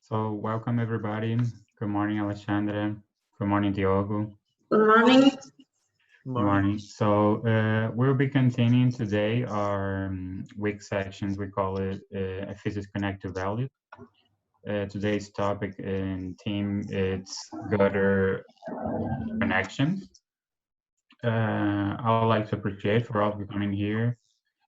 So welcome everybody. Good morning, Alexandra. Good morning, Diogo. Good morning. Good morning. So we'll be continuing today our week sections. We call it Effisus Connect to Value. Today's topic and theme it's gutter connections. I would like to appreciate for all of you coming here.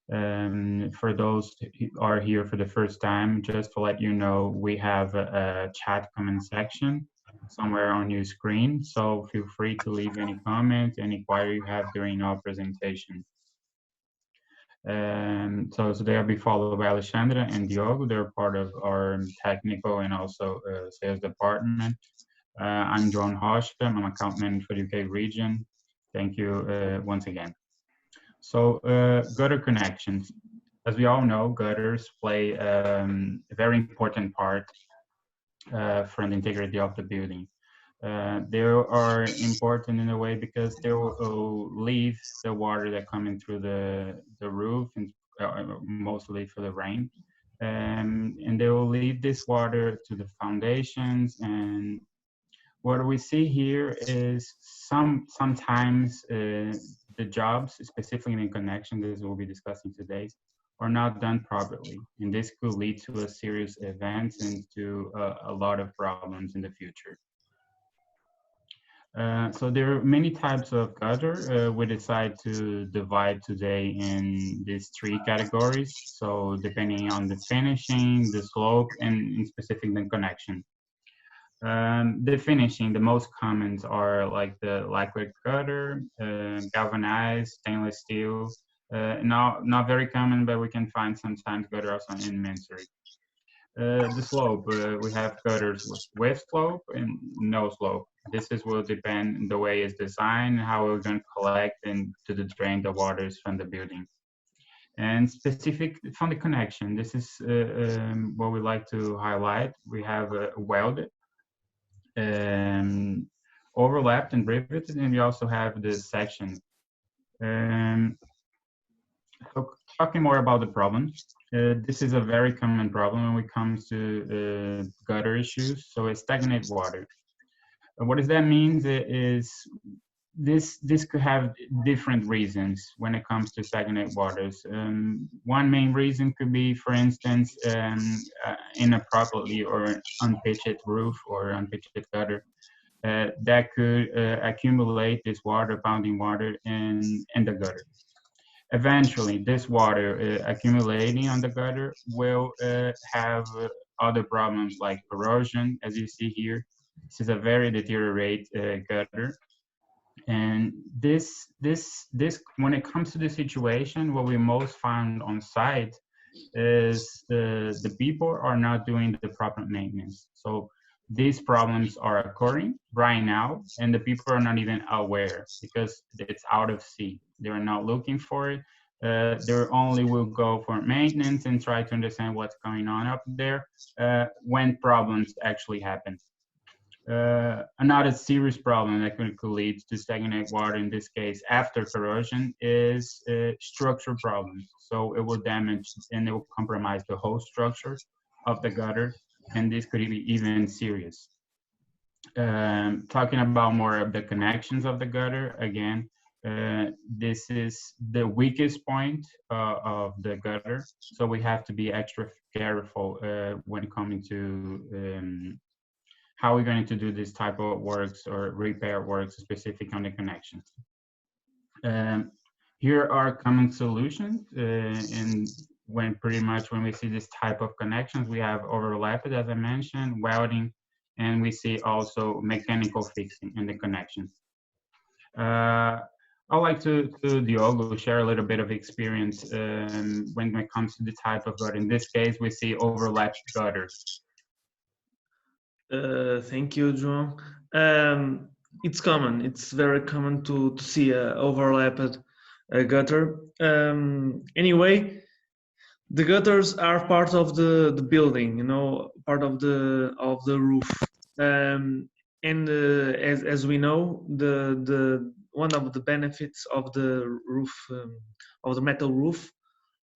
For those who are here for the first time, just to let you know, we have a chat comment section somewhere on your screen. So feel free to leave any comment, any query you have during our presentation. So today I'll be followed by Alexandra and Diogo. They're part of our technical and also sales department. I'm John Rocha. I'm account manager for the UK region. Thank you once again. So gutter connections. As we all know, gutters play a very important part for the integrity of the building. They are important in a way because they will leave the water that coming through the roof, and mostly for the rain. And they will leave this water to the foundations. And what we see here is sometimes the jobs, specifically in connection, this we'll be discussing today, are not done properly. And this could lead to a serious events and to a lot of problems in the future. So there are many types of gutter. We decide to divide today in these three categories. So depending on the finishing, the slope, and in specific the connection. The finishing, the most commons are like the lacquer gutter, galvanized, stainless steel. Not very common, but we can find sometimes gutter also in masonry. The slope, we have gutters with slope and no slope. This will depend on the way it's designed, how we're going to collect and to drain the waters from the building. And specific from the connection, this is what we like to highlight. We have welded, overlapped and riveted, and we also have the section. So talking more about the problems, this is a very common problem when it comes to gutter issues. So it's stagnant water. What does that mean is this could have different reasons when it comes to stagnant waters. One main reason could be, for instance, inappropriately or unpitched roof or unpitched gutter. That could accumulate this water, pounding water in the gutter. Eventually, this water accumulating on the gutter will have other problems like corrosion, as you see here. This is a very deteriorated gutter. And this, when it comes to the situation, what we most find on site is the people are not doing the proper maintenance. So these problems are occurring right now, and the people are not even aware because it's out of sea. They're not looking for it. They only will go for maintenance and try to understand what's going on up there when problems actually happen. Another serious problem that could lead to stagnant water, in this case after corrosion, is structural problems. So it will damage and it will compromise the whole structure of the gutter, and this could be even serious. Talking about more of the connections of the gutter, again, this is the weakest point of the gutter, so we have to be extra careful when coming to how we're going to do this type of works or repair works specific on the connections. Here are common solutions, and when we see this type of connections, we have overlapped, as I mentioned, welding, and we see also mechanical fixing in the connections. I'd like to Diogo share a little bit of experience when it comes to the type of gutter. In this case, we see overlapped gutters. Thank you, João. It's common. It's very common to see a overlapped gutter. Anyway, the gutters are part of the building, part of the roof. And as we know, the one of the benefits of the roof, of the metal roof,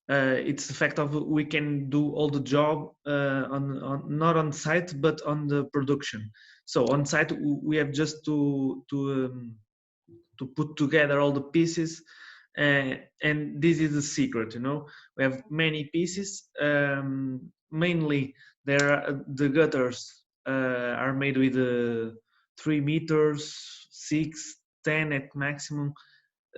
It's the fact of we can do all the job on not on site but on the production. So on site we have just to put together all the pieces, and this is the secret. You know, we have many pieces. Mainly, the gutters are made with 3 meters, 6, 10 at maximum,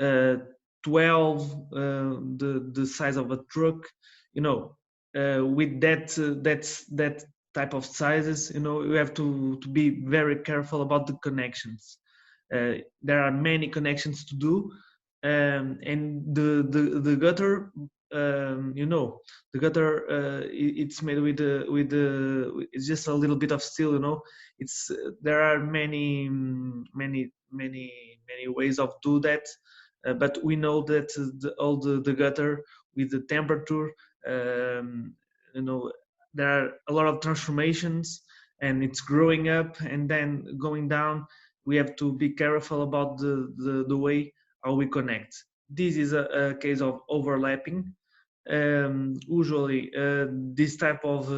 uh, 12, the size of a truck. You know, with that type of sizes, you know, you have to be very careful about the connections. There are many connections to do, and the gutter, you know, the gutter, it's made with it's just a little bit of steel. You know, it's there are many ways of do that, but we know that all the gutter with the temperature, you know, there are a lot of transformations, and it's growing up and then going down. We have to be careful about the way how we connect. This is a case of overlapping. Usually, this type of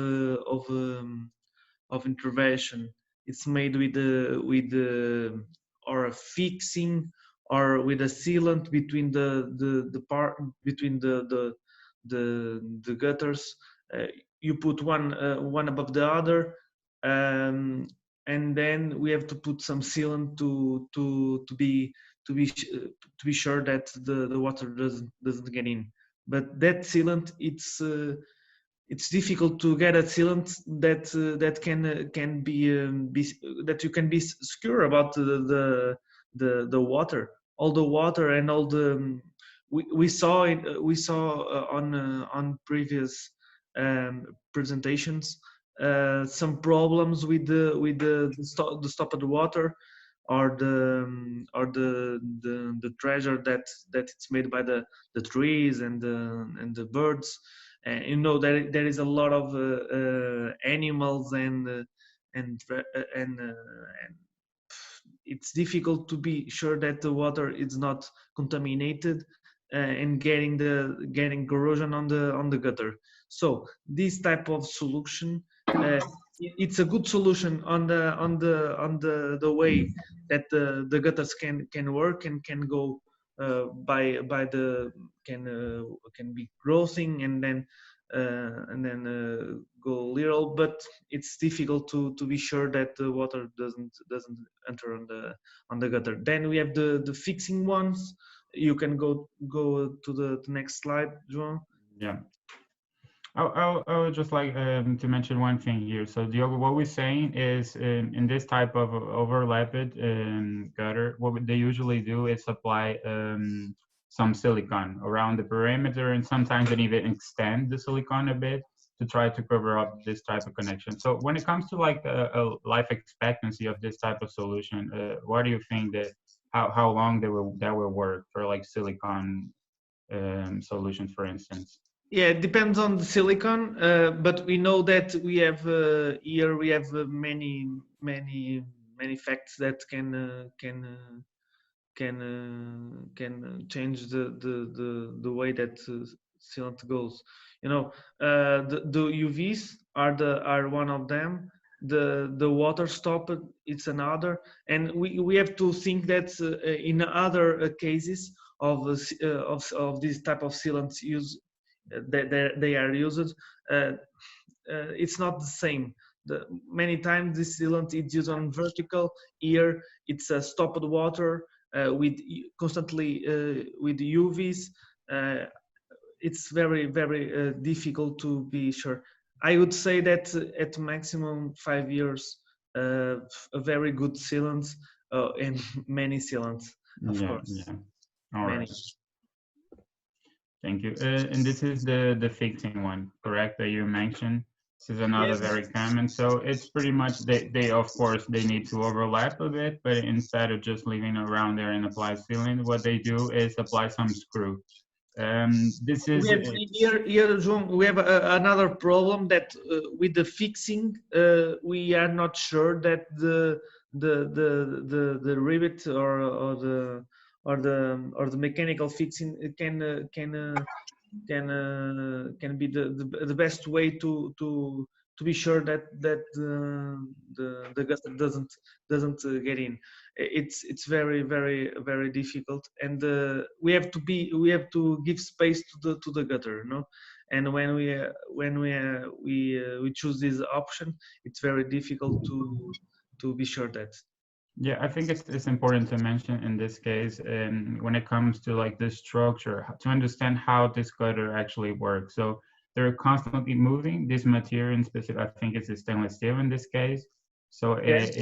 intervention, it's made with or a fixing or with a sealant between the part between the gutters. You put one above the other, um, and then we have to put some sealant to be sure that the water doesn't get in. But that sealant, it's difficult to get a sealant that can be that you can be secure about the water, all the water and all the we saw it we saw on previous presentations some problems with the stop of the water, or the treasure that it's made by the trees and the birds. You know, there is a lot of animals and it's difficult to be sure that the water is not contaminated and getting corrosion on the gutter. So this type of solution, it's a good solution on the way that the gutters can work and can go by the can be growing and then go little, but it's difficult to be sure that the water doesn't enter on the gutter. Then we have the fixing ones. You can go to the next slide, João. Yeah. I would just like to mention one thing here. So Diogo, what we're saying is in this type of overlapped gutter, what they usually do is apply some silicone around the perimeter, and sometimes they even extend the silicone a bit to try to cover up this type of connection. So when it comes to like a life expectancy of this type of solution, what do you think that how long that will work for like silicone solutions, for instance? Yeah, it depends on the silicon, but we know that we have here we have many facts that can change the way that sealant goes. You know, the UVs are one of them. The water stop, it's another, and we have to think that in other cases of this type of sealants use they are used, it's not the same. Many times this sealant is used on vertical. Here it's a stopped water with constantly with UVs. It's very difficult to be sure. I would say that at maximum 5 years, a very good sealant and many sealants, of course. Yeah. All many. right. Thank you. And this is the fixing one, correct? That you mentioned. This is another Yes. very common. So it's pretty much they of course they need to overlap a bit, but instead of just leaving around there and apply sealant, what they do is apply some screw. This is We have here, João, we have another problem that with the fixing, we are not sure that the rivet or the mechanical fixing can can be the best way to be sure that the gutter doesn't get in. It's very difficult, and we have to give space to the gutter, you know. And when we choose this option, it's very difficult to be sure that. Yeah, I think it's important to mention in this case, when it comes to like the structure, to understand how this gutter actually works. So they're constantly moving. This material in specific, I think it's a stainless steel in this case. So Yes.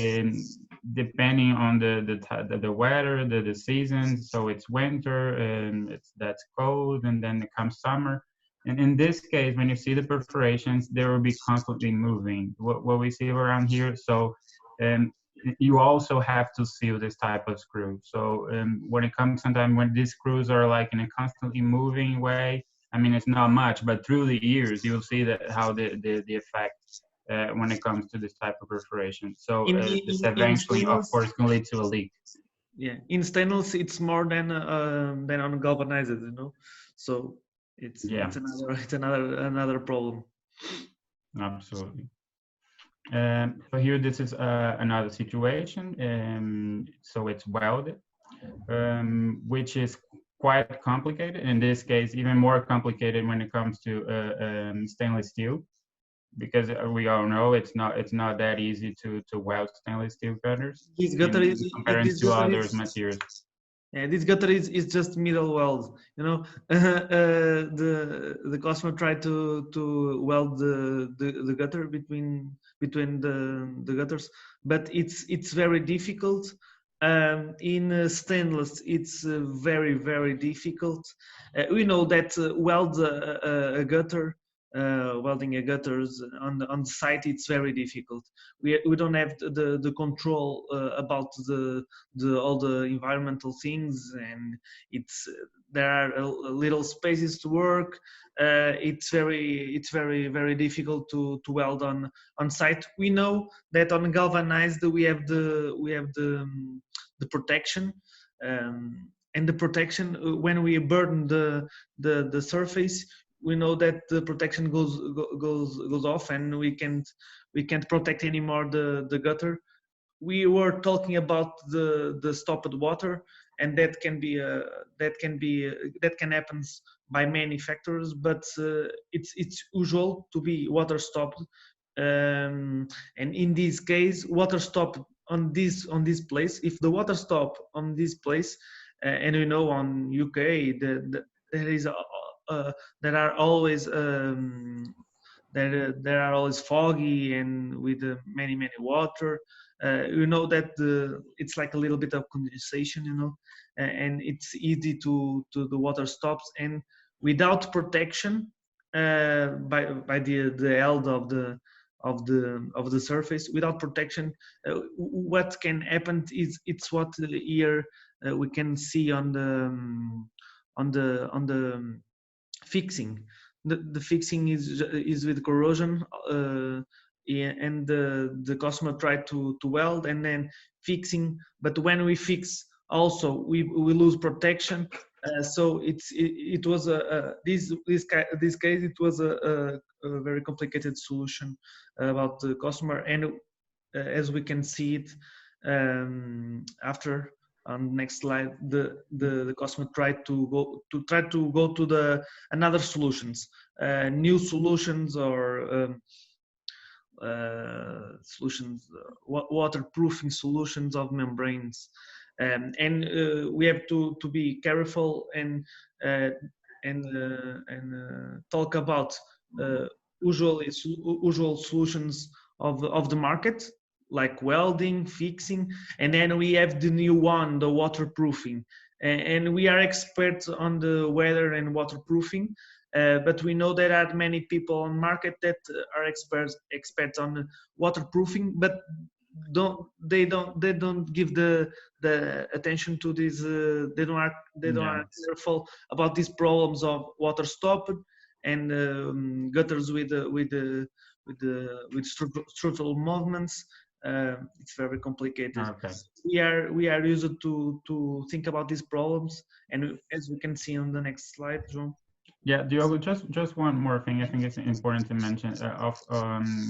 depending on the weather, the seasons, so it's winter and that's cold, and then it comes summer. And in this case, when you see the perforations, they will be constantly moving. What we see around here, so. Um, you also have to seal this type of screw. So when it comes sometimes when these screws are like in a constantly moving way, I mean it's not much, but through the years you'll see that how the effect when it comes to this type of perforation. So this In eventually, of stainless, course, can lead to a leak. yeah, in stainless it's more than on galvanized, you know. So Yeah, it's another problem. absolutely. So here, this is another situation. So it's welded, which is quite complicated. In this case, even more complicated when it comes to stainless steel, because we all know it's not that easy to weld stainless steel cutters This gutter in is comparison this to gutter other is materials. Yeah, this gutter is just middle weld. You know, the customer tried to weld the gutter between the gutters, but it's very difficult. In stainless, it's very difficult. We know that weld a gutter, welding a gutters on the site, it's very difficult. We don't have the control about the all the environmental things, and it's there are little spaces to work. It's very difficult to weld on site. We know that on galvanized we have the protection, and the protection when we burn the surface, we know that the protection goes off, and we can't protect anymore the gutter. We were talking about the stopped water, and that can happen by many factors, but it's usual to be water stopped. And in this case, water stop on this place. If the water stop on this place, and you know on UK there is there are always there are always foggy and with many water. You know that it's like a little bit of condensation, you know, and it's easy to the water stops, and without protection by the eld of the surface, without protection, what can happen is it's what here we can see on the fixing. The fixing is with corrosion, yeah, and the customer tried to weld and then fixing, but when we fix also we lose protection. So it was this case, it was a very complicated solution about the customer. And as we can see it after on the next slide, the customer tried to go to the another solutions, new solutions, or solutions, waterproofing solutions of membranes. And we have to be careful and talk about uh, usual solutions of the market, like welding, fixing, and then we have the new one, the waterproofing. And we are experts on the weather and waterproofing, but we know there are many people on market that are experts on waterproofing, but they don't give the attention to this. They don't are Yeah. careful about these problems of water stop and gutters with structural movements. It's very complicated. Okay. We are used to think about these problems, and as we can see on the next slide, João. Yeah, Diogo, just one more thing. I think it's important to mention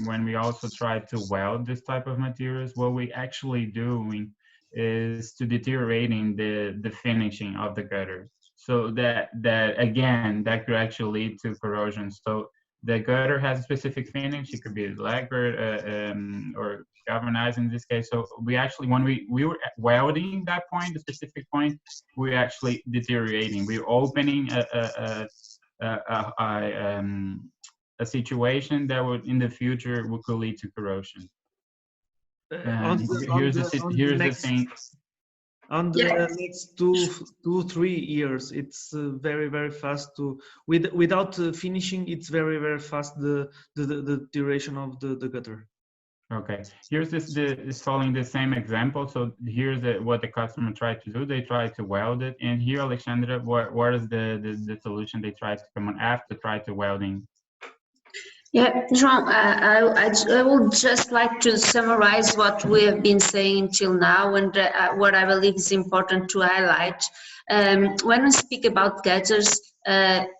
when we also try to weld this type of materials, what we actually doing is to deteriorating the finishing of the gutter. So that again, that could actually lead to corrosion. So the gutter has a specific finish. It could be lacquered or galvanized in this case. So we actually, when we were welding that point, the specific point, we're actually deteriorating. We're opening a situation that would in the future could lead to corrosion. On And the here's the thing. On the Yeah. next 3 years, it's very fast to without finishing. It's very fast the duration of the gutter. Okay, here's is following the same example. So here's what the customer tried to do. They tried to weld it, and here, Alexandra, what is the solution they tried to come on after try to welding? Yeah, João, I would just like to summarize what we have been saying till now and what I believe is important to highlight. When we speak about gutters,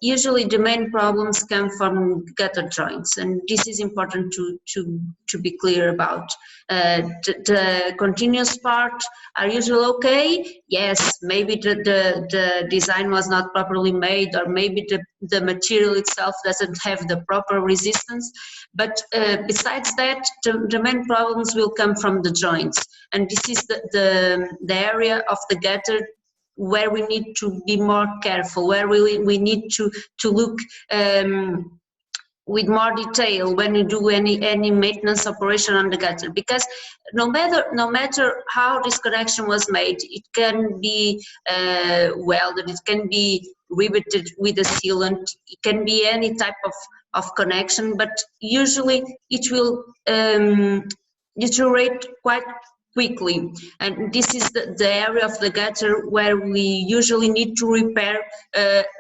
usually the main problems come from gutter joints, and this is important to be clear about. The continuous part are usually okay. Yes, maybe the design was not properly made, or maybe the material itself doesn't have the proper resistance. But besides that, the main problems will come from the joints. And this is the area of the gutter where we need to be more careful, where we need to look with more detail when you do any maintenance operation on the gutter, because no matter how this connection was made, it can be welded, it can be riveted with a sealant, it can be any type of connection, but usually it will deteriorate quite quickly, and this is the area of the gutter where we usually need to repair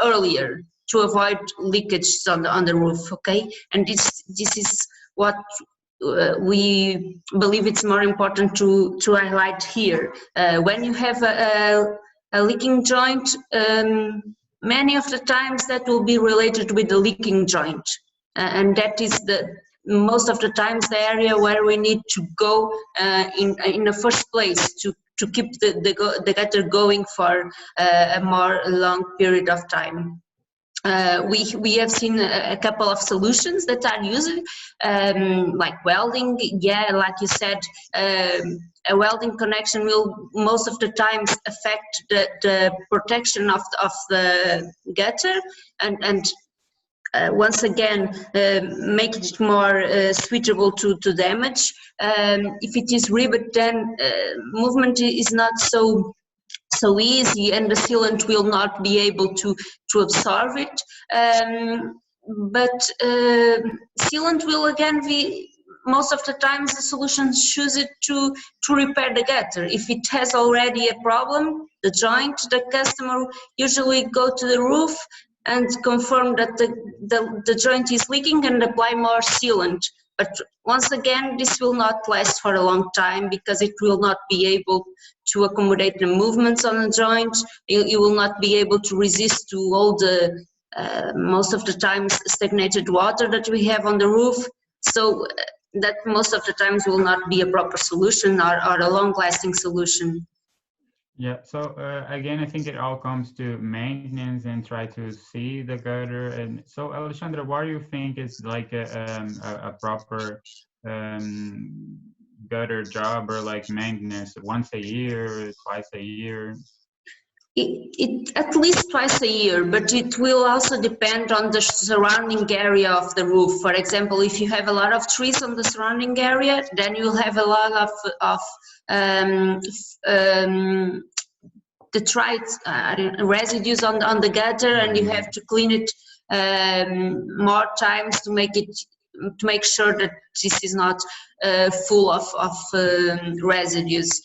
earlier to avoid leakage on the roof. Okay, and this is what we believe it's more important to highlight here. When you have a leaking joint, many of the times that will be related with the leaking joint, and that is most of the times the area where we need to go in the first place to keep the gutter going for a more long period of time. We have seen a couple of solutions that are used, like welding. Yeah, like you said, a welding connection will most of the times affect the protection of the gutter, and once again make it more suitable to damage. If it is rivet, then movement is not so easy, and the sealant will not be able to absorb it. But sealant will again be most of the times the solution choose it to repair the gutter. If it has already a problem, the joint, the customer usually go to the roof and confirm that the joint is leaking and apply more sealant. But once again, this will not last for a long time because it will not be able to accommodate the movements on the joint. You will not be able to resist to all the, most of the times, stagnated water that we have on the roof. So that most of the times will not be a proper solution or a long-lasting solution. Yeah, so again, I think it all comes to maintenance and try to see the gutter. And so, Alexandra, what do you think is like a proper gutter job or like maintenance? Once a year, twice a year? It at least twice a year, but it will also depend on the surrounding area of the roof. For example, if you have a lot of trees on the surrounding area, then you'll have a lot of detritus, residues on the gutter, and you have to clean it more times to make sure that this is not full of residues.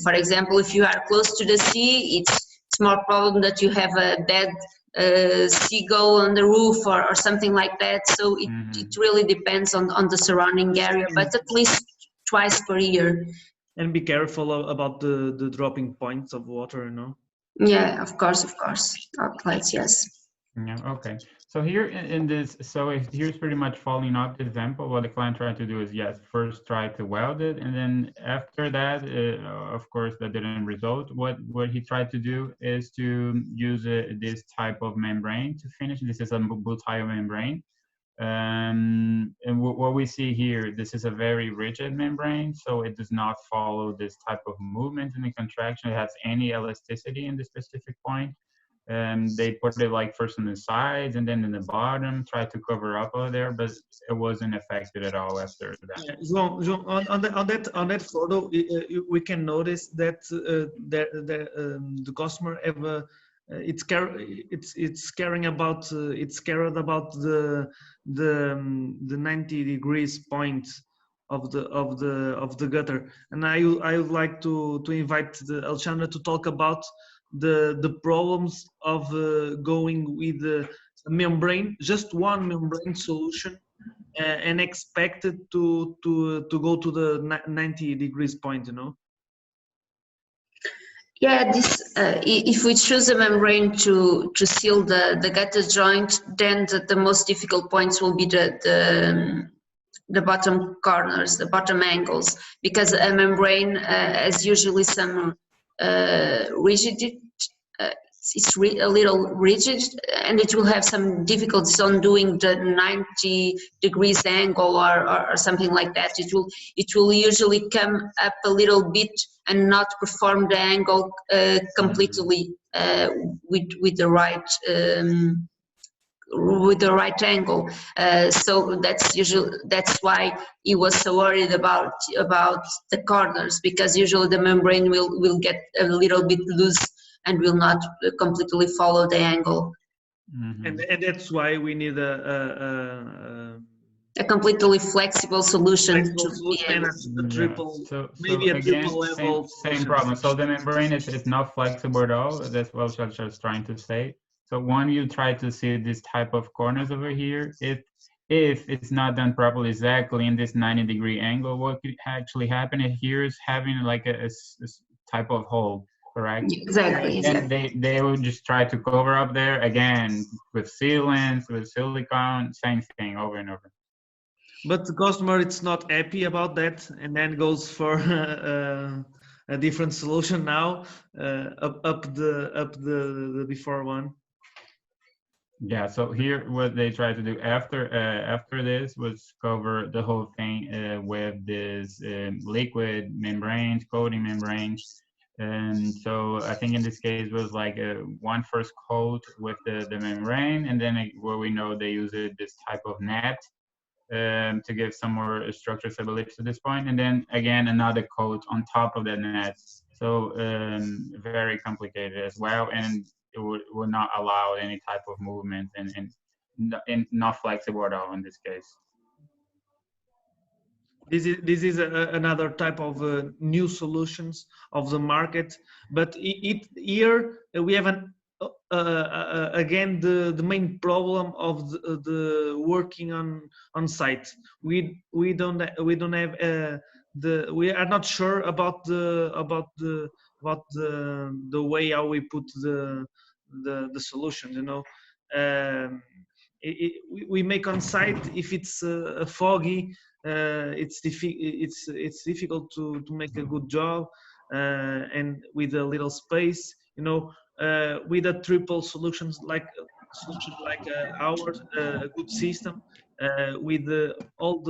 For example, if you are close to the sea, it's more problem that you have a dead seagull on the roof or something like that. So it really depends on the surrounding area, but at least twice per year. And be careful about the dropping points of water, you know? Yeah, of course. Outlets, yes. Yeah, okay. So here in this, so if here's pretty much following up the example, what the client tried to do is, yes, first try to weld it, and then after that, of course, that didn't result. What he tried to do is to use this type of membrane to finish. This is a butyl membrane. And what we see here, this is a very rigid membrane, so it does not follow this type of movement in the contraction. It has any elasticity in the specific point. They put it like first on the sides and then in the bottom, try to cover up over there, but it wasn't affected at all after that. Yeah, João, on that photo, we can notice that the customer have it's caring about it's cared about the 90 degrees point of the gutter, and I would like to invite Alexandra to talk about the problems of going with the membrane, just one membrane solution, and expected to go to the 90 degrees point, you know. Yeah, this if we choose a membrane to seal the gutter joint, then the most difficult points will be the bottom corners, the bottom angles, because a membrane has usually some rigidity. It's a little rigid, and it will have some difficulties on doing the 90 degrees angle or something like that. It will usually come up a little bit and not perform the angle completely with the right angle. So that's why he was so worried about the corners, because usually the membrane will get a little bit loose and will not completely follow the angle. And that's why we need A completely flexible solution and a triple, so maybe a again, triple level same problem. So the membrane is not flexible at all. That's what I was trying to say. So when you try to see this type of corners over here, if it's not done properly, exactly in this 90-degree angle, what could actually happen here is having like a type of hole, correct? Exactly. Then they will just try to cover up there again with sealants, with silicone, same thing over and over. But the customer it's not happy about that, and then goes for a different solution now, up the before one. Yeah, so here what they tried to do after this was cover the whole thing with this liquid membranes, coating membranes. And so I think in this case was like one first coat with the membrane, and then where we know they use this type of net to give some more structural stability to this point, and then again another coat on top of the net. So very complicated as well, and it would not allow any type of movement and not flexible at all in this case. This is another type of new solutions of the market, but here we have again the main problem of the working on site. We don't have we are not sure about the way how we put the solution, you know. We make on site if it's foggy. It's difficult to make a good job, and with a little space, you know, with a triple solutions like ours, a good system, with all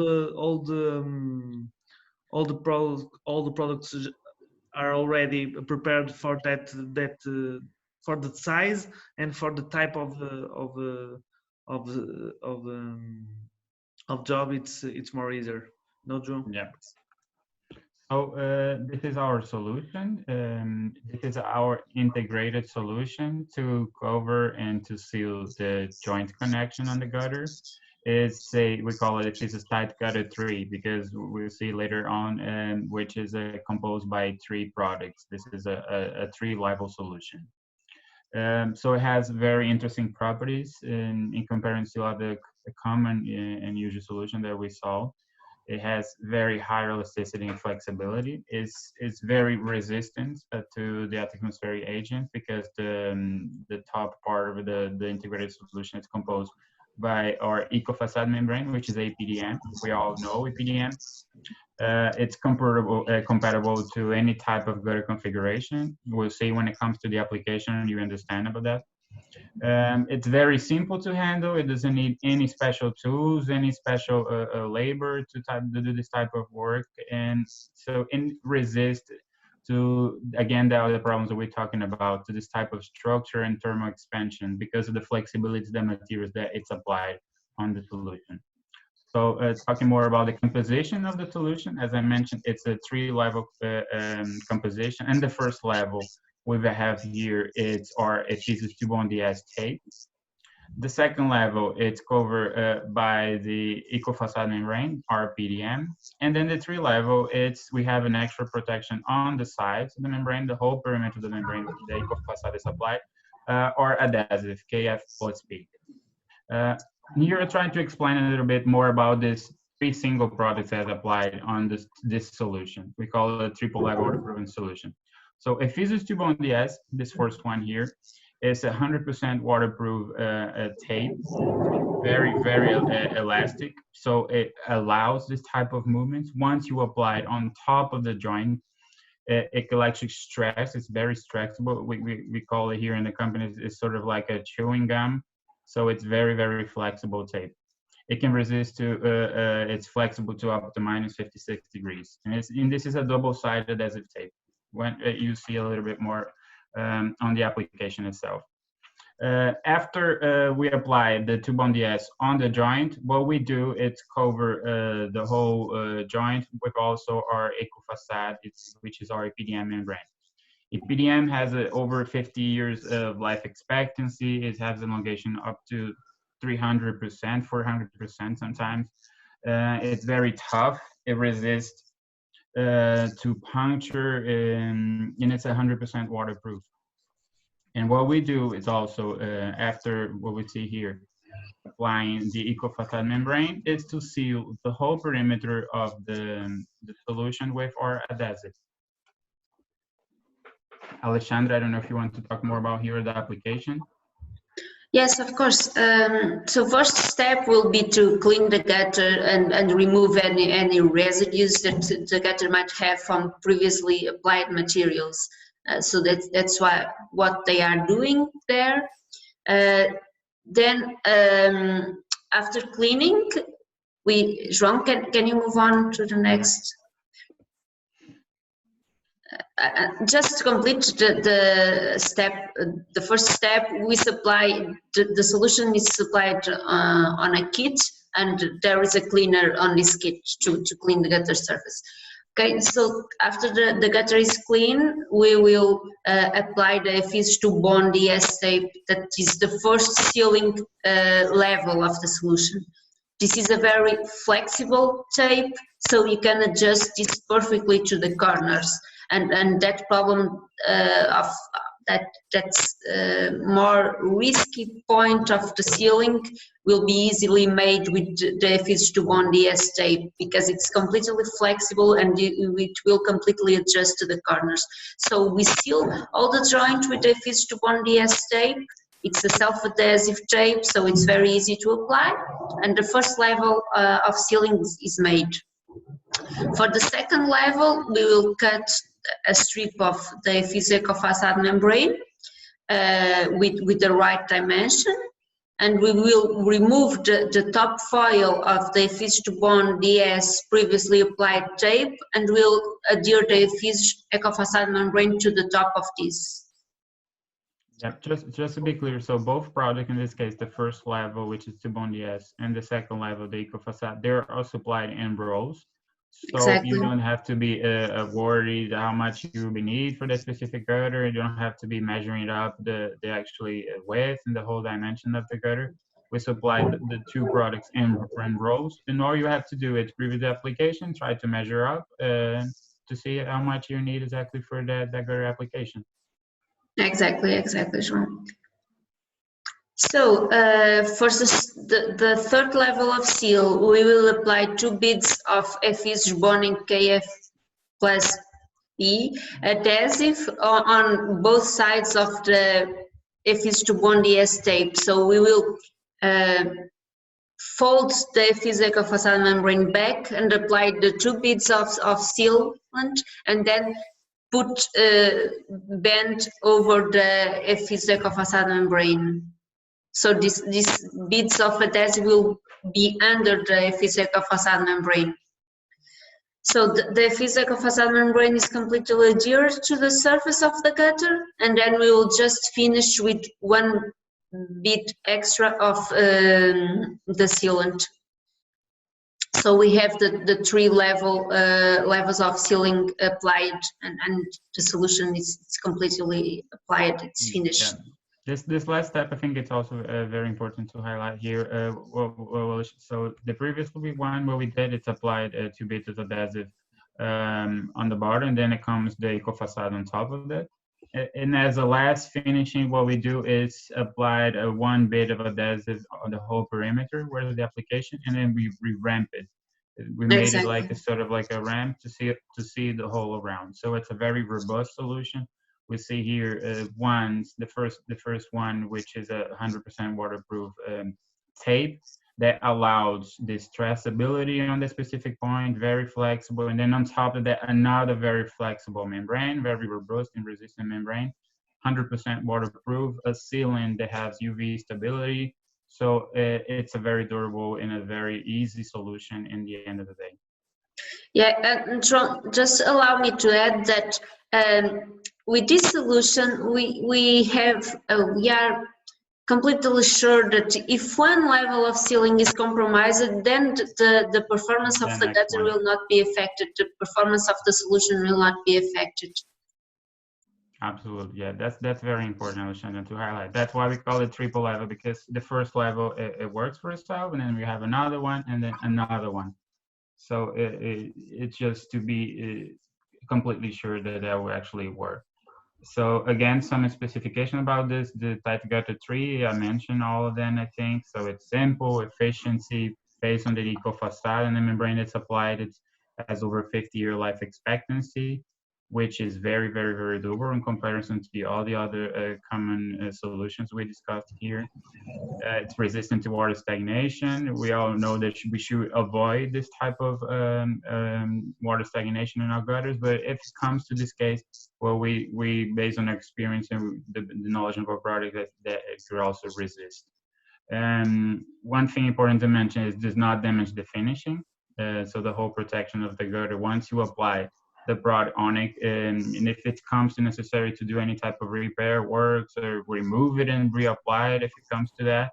the products are already prepared for that for the size and for the type of job. It's more easier, no, Joe? Yeah. So this is our solution. This is our integrated solution to cover and to seal the joint connection on the gutter. We call it Effisus tight gutter 3, because we'll see later on, which is composed by 3 products. This is a 3-level solution. So it has very interesting properties in comparison to other common and usual solution that we saw. It has very high elasticity and flexibility. It's very resistant to the atmospheric agent because the top part of the integrated solution is composed by our eco-facade membrane, which is APDM. We all know APDM. It's compatible to any type of gutter configuration. We'll see when it comes to the application, you understand about that. It's very simple to handle. It doesn't need any special tools, any special labor to do this type of work. And so it resists to, again, the other problems that we're talking about, to this type of structure and thermal expansion because of the flexibility of the materials that it's applied on the solution. So talking more about the composition of the solution, as I mentioned, it's a 3-level composition. And the first level we have here, it's our Effisus tube on the S tape. The second level, it's covered by the eco-facade membrane, RPDM. And then the 3-level, we have an extra protection on the sides of the membrane, the whole perimeter of the membrane, the eco-facade is applied, or adhesive, KF plus P. Here I'm trying to explain a little bit more about this 3 single products that applied on this solution. We call it a triple level waterproofing solution. So Effisus tube on the S, this first one here, is 100% waterproof tape, very, very elastic. So it allows this type of movements. Once you apply it on top of the joint, it can actually stress. It's very stretchable. We call it here in the company, it's sort of like a chewing gum. So it's very, very flexible tape. It can resist to, it's flexible to up to -56 degrees. And this is a double-sided adhesive tape. When you see a little bit more on the application itself. After we apply the tube on the S on the joint, what we do is cover the whole joint with also our eco-facade, which is our EPDM membrane. EPDM has over 50 years of life expectancy. It has elongation up to 300%, 400% sometimes. It's very tough. It resists to puncture, and it's 100% waterproof. And what we do is also, after what we see here, applying the eco-facade membrane, is to seal the whole perimeter of the solution with our adhesive. Alexandra, I don't know if you want to talk more about here the application. Yes, of course. So first step will be to clean the gutter and remove any residues that the gutter might have from previously applied materials. So that's what they are doing there. Then after cleaning, João, can you move on to the next? Just to complete the step, the first step, we supply the solution is supplied on a kit, and there is a cleaner on this kit to clean the gutter surface. Okay, so after the gutter is clean, we will apply the Effisus tube on the S tape. That is the first sealing level of the solution. This is a very flexible tape, so you can adjust this perfectly to the corners. And that problem of that's more risky point of the sealing will be easily made with the Effisus tube on the S tape, because it's completely flexible and it will completely adjust to the corners. So we seal all the joint with the Effisus tube on the S tape. It's a self-adhesive tape, so it's very easy to apply, and the first level of sealing is made. For the second level, we will cut a strip of the Effisus eco-facade membrane with the right dimension, and we will remove the top foil of the Effisus tube on the S previously applied tape, and we'll adhere the Effisus eco-facade membrane to the top of this. Yeah, just to be clear, so both products, in this case, the first level, which is tube on the S, and the second level, the eco-facade, they're all supplied in rolls. So exactly. You don't have to be worried how much you will need for the specific gutter. You don't have to be measuring up the actually width and the whole dimension of the gutter. We supply the 2 products in rolls, and all you have to do is review the application, try to measure up to see how much you need exactly for that gutter application. Exactly, João. So for the third level of seal, we will apply 2 beads of Effisus bonding KF plus E adhesive on both sides of the Effisus to bond ES tape. So we will fold the Effisus ecofacade membrane back and apply the 2 beads of sealant, and then put bend over the Effisus ecofacade membrane. So these beads of adhesive will be under the Effisus ecofacade membrane. So the Effisus ecofacade membrane is completely adhered to the surface of the gutter, and then we will just finish with 1 bead extra of the sealant. So we have the 3 levels of sealing applied, and the solution is completely applied. It's finished. Yeah. This last step, I think it's also very important to highlight here. So the previous one where we did, it's applied 2 beads of adhesive on the bottom, and then it comes the eco-facade on top of that. And as a last finishing, what we do is applied 1 bit of adhesive on the whole perimeter where the application, and then we ramp it. We made it like a sort of like a ramp to see the whole around. So it's a very robust solution. We see here the first one, which is a 100% waterproof tape that allows this traceability on the specific point, very flexible. And then on top of that, another very flexible membrane, very robust and resistant membrane, 100% waterproof, a sealant that has UV stability. So it's a very durable and a very easy solution in the end of the day. Yeah, and just allow me to add that with this solution, we are completely sure that if one level of sealing is compromised, then the performance of the gutter will not be affected. The performance of the solution will not be affected. Absolutely, yeah, that's very important, Alexandra, to highlight. That's why we call it triple level, because the first level it works for itself, and then we have another one, and then another one. So it's just to be completely sure that that will actually work. So again, some specification about this, the type gutter 3, I mentioned all of them, I think. So it's simple, efficiency, based on the eco facade and the membrane that's applied. It has over 50-year life expectancy, which is very, very, very doable in comparison to all the other common solutions we discussed here. It's resistant to water stagnation. We all know that we should avoid this type of water stagnation in our gutters, but if it comes to this case, well, we based on our experience and the knowledge of our product, that it could also resist. One thing important to mention is it does not damage the finishing. So the whole protection of the gutter, once you apply the product on it, and if it comes to necessary to do any type of repair works or remove it and reapply it, if it comes to that,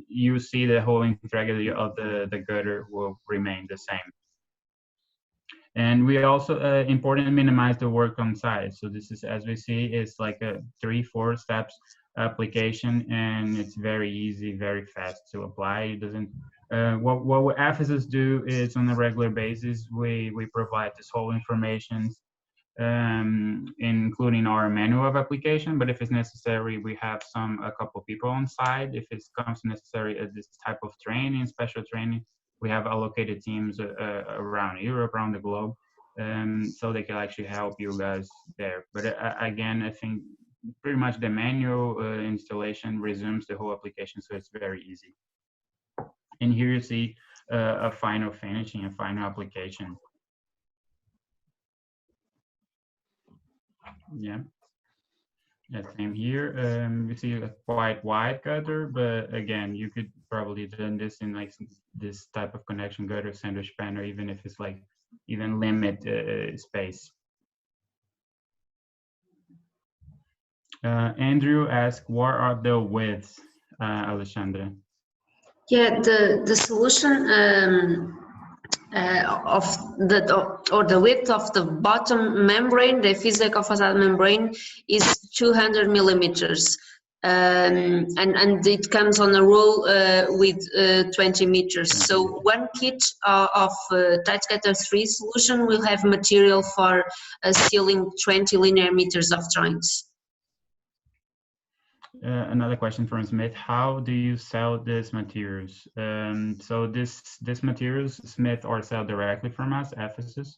you see the whole integrity of the gutter will remain the same. And we also important to minimize the work on site. So this is, as we see, it's like a 3-4 steps application, and it's very easy, very fast to apply. It doesn't. What Effisus do is on a regular basis, we provide this whole information, including our manual of application. But if it's necessary, we have a couple people on site. If it comes necessary this type of training, special training, we have allocated teams around Europe, around the globe, so they can actually help you guys there. But again, I think pretty much the manual installation resumes the whole application, so it's very easy. And here you see a final finishing, a final application. Yeah, same here. We see a quite wide gutter, but again, you could probably do this in like this type of connection gutter, sandwich panel, even if it's like even limit space. Andrew asked, what are the widths, Alexandra? Yeah, the solution of the width of the bottom membrane, the physical facade membrane, is 200 millimeters, and it comes on a roll with 20 meters. So one kit of Untitled 3 solution will have material for sealing 20 linear meters of joints. Another question from Smith: how do you sell these materials? So this materials Smith or sell directly from us, Effisus.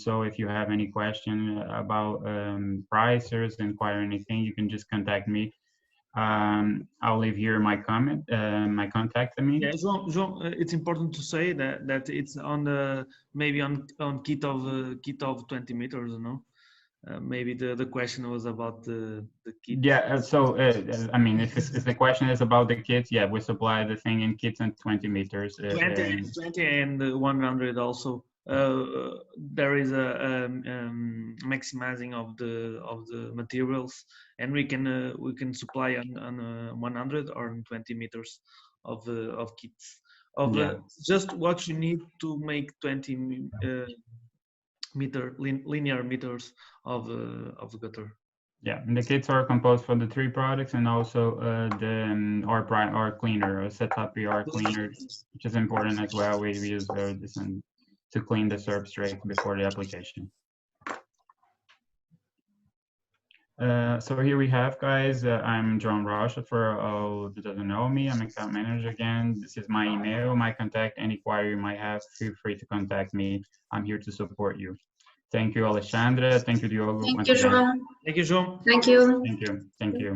So if you have any question about prices, inquire anything, you can just contact me. I'll leave here my comment, my contact. I mean. Yeah, João, it's important to say that it's on the maybe on kit of 20 meters, you know. Maybe the question was about the kit. Yeah, so I mean, if the question is about the kits, yeah, we supply the thing in kits and 20 meters. 20 and 100 also. There is a maximizing of the materials, and we can supply on 100 or on 20 meters of kits of Yeah. just what you need to make 20 linear meters of the gutter. Yeah, and the kits are composed for the 3 products and also the our cleaner, setup PR cleaner, which is important as well. We use this to clean the substrate before the application. So here we have, guys, I'm John Rocha. For all who doesn't know me, I'm account manager again. This is my email, my contact, any query you might have, feel free to contact me. I'm here to support you. Thank you, Alexandra. Thank you, Diogo. Thank you, João. Thank you, João. Thank you. Thank you. Thank you.